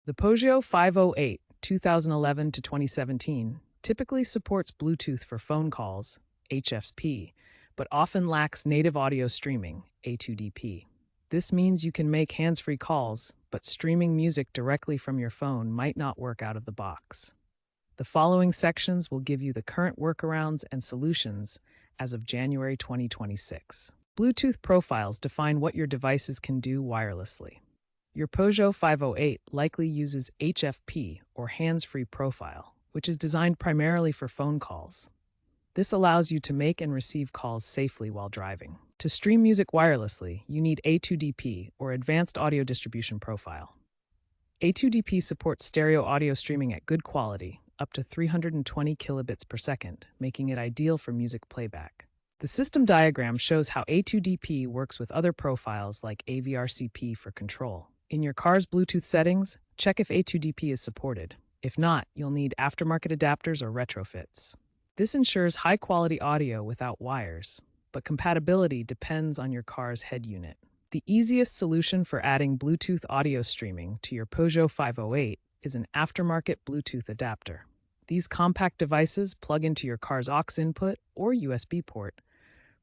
The Peugeot 508 2011 to 2017 typically supports Bluetooth for phone calls, HFP, but often lacks native audio streaming, A2DP. This means you can make hands-free calls, but streaming music directly from your phone might not work out of the box. The following sections will give you the current workarounds and solutions as of January 2026. Bluetooth profiles define what your devices can do wirelessly. Your Peugeot 508 likely uses HFP, or hands-free profile, which is designed primarily for phone calls. This allows you to make and receive calls safely while driving. To stream music wirelessly, you need A2DP, or Advanced Audio Distribution Profile. A2DP supports stereo audio streaming at good quality, up to 320 kilobits per second, making it ideal for music playback. The system diagram shows how A2DP works with other profiles like AVRCP for control. In your car's Bluetooth settings, check if A2DP is supported. If not, you'll need aftermarket adapters or retrofits. This ensures high-quality audio without wires, but compatibility depends on your car's head unit. The easiest solution for adding Bluetooth audio streaming to your Peugeot 508 is an aftermarket Bluetooth adapter. These compact devices plug into your car's aux input or USB port,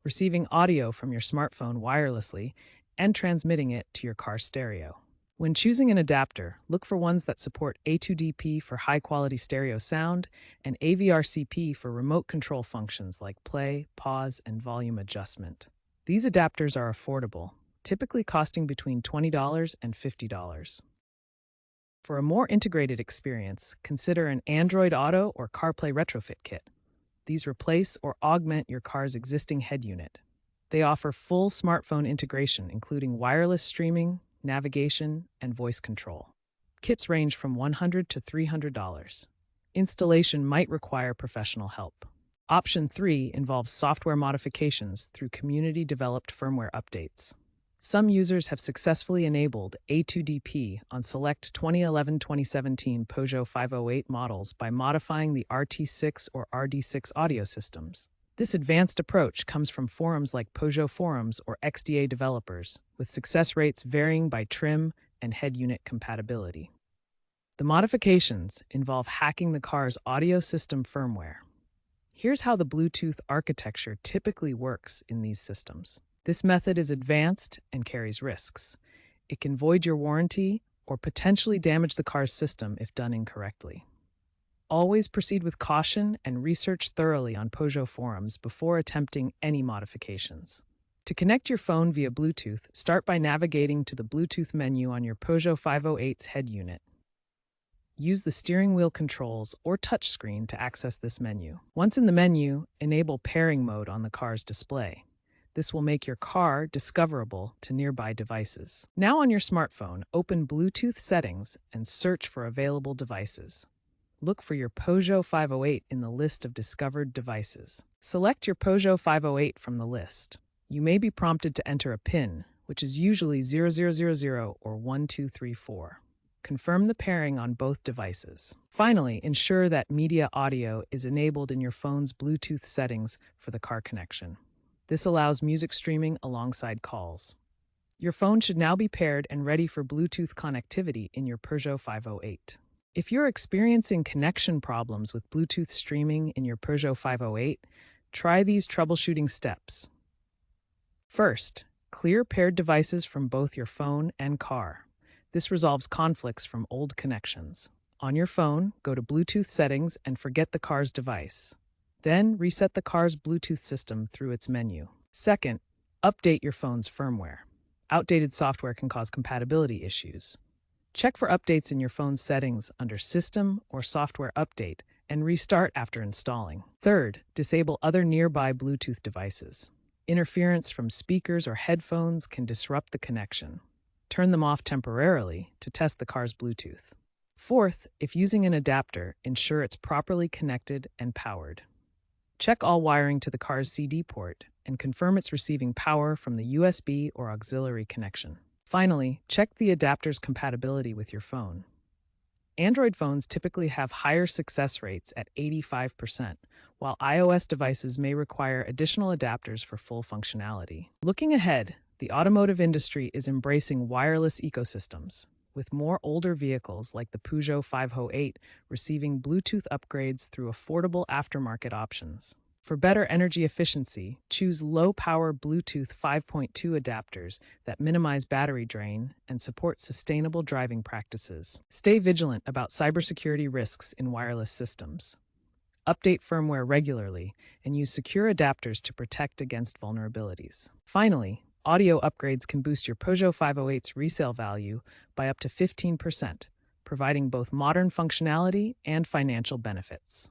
receiving audio from your smartphone wirelessly and transmitting it to your car stereo. When choosing an adapter, look for ones that support A2DP for high-quality stereo sound and AVRCP for remote control functions like play, pause, and volume adjustment. These adapters are affordable, typically costing between $20 and $50. For a more integrated experience, consider an Android Auto or CarPlay retrofit kit. These replace or augment your car's existing head unit. They offer full smartphone integration, including wireless streaming, navigation, and voice control. Kits range from $100 to $300. Installation might require professional help. Option 3 involves software modifications through community-developed firmware updates. Some users have successfully enabled A2DP on select 2011-2017 Peugeot 508 models by modifying the RT6 or RD6 audio systems. This advanced approach comes from forums like Peugeot Forums or XDA developers, with success rates varying by trim and head unit compatibility. The modifications involve hacking the car's audio system firmware. Here's how the Bluetooth architecture typically works in these systems. This method is advanced and carries risks. It can void your warranty or potentially damage the car's system if done incorrectly. Always proceed with caution and research thoroughly on Peugeot forums before attempting any modifications. To connect your phone via Bluetooth, start by navigating to the Bluetooth menu on your Peugeot 508's head unit. Use the steering wheel controls or touchscreen to access this menu. Once in the menu, enable pairing mode on the car's display. This will make your car discoverable to nearby devices. Now on your smartphone, open Bluetooth settings and search for available devices. Look for your Peugeot 508 in the list of discovered devices. Select your Peugeot 508 from the list. You may be prompted to enter a PIN, which is usually 0000 or 1234. Confirm the pairing on both devices. Finally, ensure that media audio is enabled in your phone's Bluetooth settings for the car connection. This allows music streaming alongside calls. Your phone should now be paired and ready for Bluetooth connectivity in your Peugeot 508. If you're experiencing connection problems with Bluetooth streaming in your Peugeot 508, try these troubleshooting steps. First, clear paired devices from both your phone and car. This resolves conflicts from old connections. On your phone, go to Bluetooth settings and forget the car's device. Then, reset the car's Bluetooth system through its menu. Second, update your phone's firmware. Outdated software can cause compatibility issues. Check for updates in your phone's settings under System or Software Update and restart after installing. Third, disable other nearby Bluetooth devices. Interference from speakers or headphones can disrupt the connection. Turn them off temporarily to test the car's Bluetooth. Fourth, if using an adapter, ensure it's properly connected and powered. Check all wiring to the car's CD port and confirm it's receiving power from the USB or auxiliary connection. Finally, check the adapter's compatibility with your phone. Android phones typically have higher success rates at 85%, while iOS devices may require additional adapters for full functionality. Looking ahead, the automotive industry is embracing wireless ecosystems. with more older vehicles like the Peugeot 508 receiving Bluetooth upgrades through affordable aftermarket options. For better energy efficiency, choose low-power Bluetooth 5.2 adapters that minimize battery drain and support sustainable driving practices. Stay vigilant about cybersecurity risks in wireless systems. Update firmware regularly and use secure adapters to protect against vulnerabilities. Finally, audio upgrades can boost your Peugeot 508's resale value by up to 15%, providing both modern functionality and financial benefits.